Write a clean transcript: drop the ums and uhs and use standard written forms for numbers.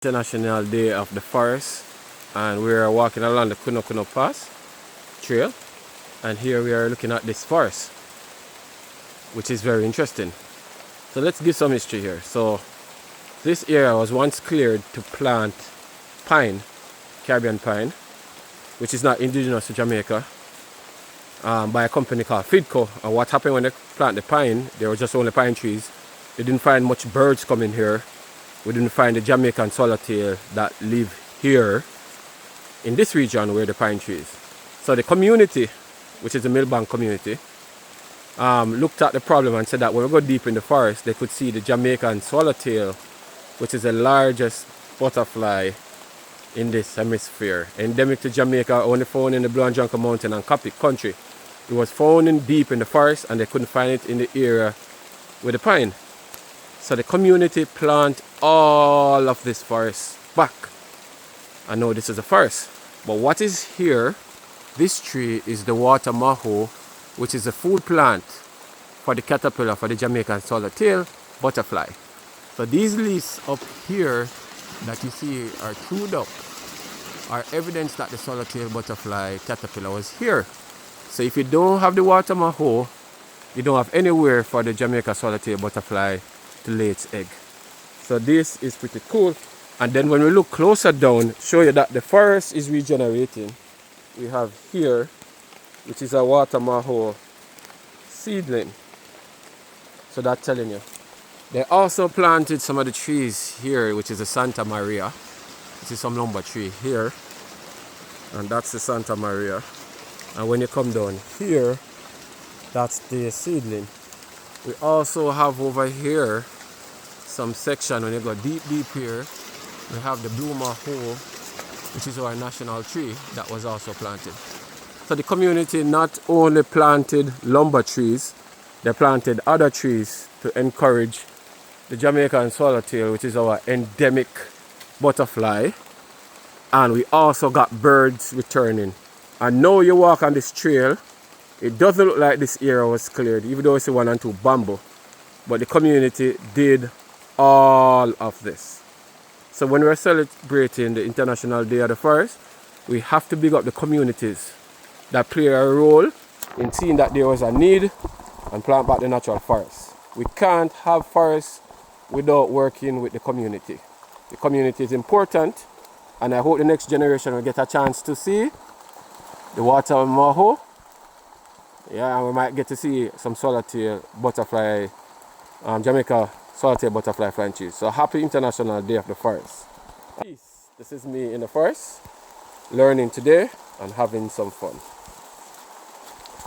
International Day of the Forest, and we are walking along the Cunah Cunah Pass trail, and here we are looking at this forest, which is very interesting. So let's give some history here. So this area was once cleared to plant pine, Caribbean pine, which is not indigenous to Jamaica, by a company called Fidco. And what happened when they plant the pine, there were just only pine trees. They didn't find much birds coming here. We didn't find the Jamaican swallowtail that live here in this region where the pine trees. So the community, which is the Milbank community, looked at the problem and said that when we go deep in the forest, they could see the Jamaican swallowtail, which is the largest butterfly in this hemisphere. Endemic to Jamaica, only found in the Blue and Junker Mountain and Capic country. It was found in deep in the forest, and they couldn't find it in the area with the pine. So the community plant all of this forest back. I know this is a forest, but what is here, this tree is the water maho, which is a food plant for the caterpillar, for the Jamaican swallowtail butterfly. So these leaves up here that you see are chewed up are evidence that the swallowtail butterfly caterpillar was here. So if you don't have the water maho, you don't have anywhere for the Jamaica swallowtail butterfly to lay its egg. So this is pretty cool. And then when we look closer down, show you that the forest is regenerating. We have here, which is a water maho seedling. So that's telling you. They also planted some of the trees here, which is a Santa Maria. This is some lumber tree here, and that's the Santa Maria. And when you come down here, that's the seedling. We also have over here some section. When you go deep here, we have the blue maho, which is our national tree that was also planted. So the community not only planted lumber trees, they planted other trees to encourage the Jamaican swallowtail, which is our endemic butterfly. And we also got birds returning. And now you walk on this trail, it doesn't look like this area was cleared, even though it's a 1 and 2 bamboo. But the community did all of this. So when we're celebrating the International Day of the Forest, we have to big up the communities that play a role in seeing that there was a need and plant back the natural forest. We can't have forests without working with the community. The community is important, and I hope the next generation will get a chance to see the water maho. Yeah, and we might get to see some swallowtail butterfly, Jamaica swallowtail butterfly flying trees. So happy International Day of the Forest. Peace. This is me in the forest, learning today and having some fun.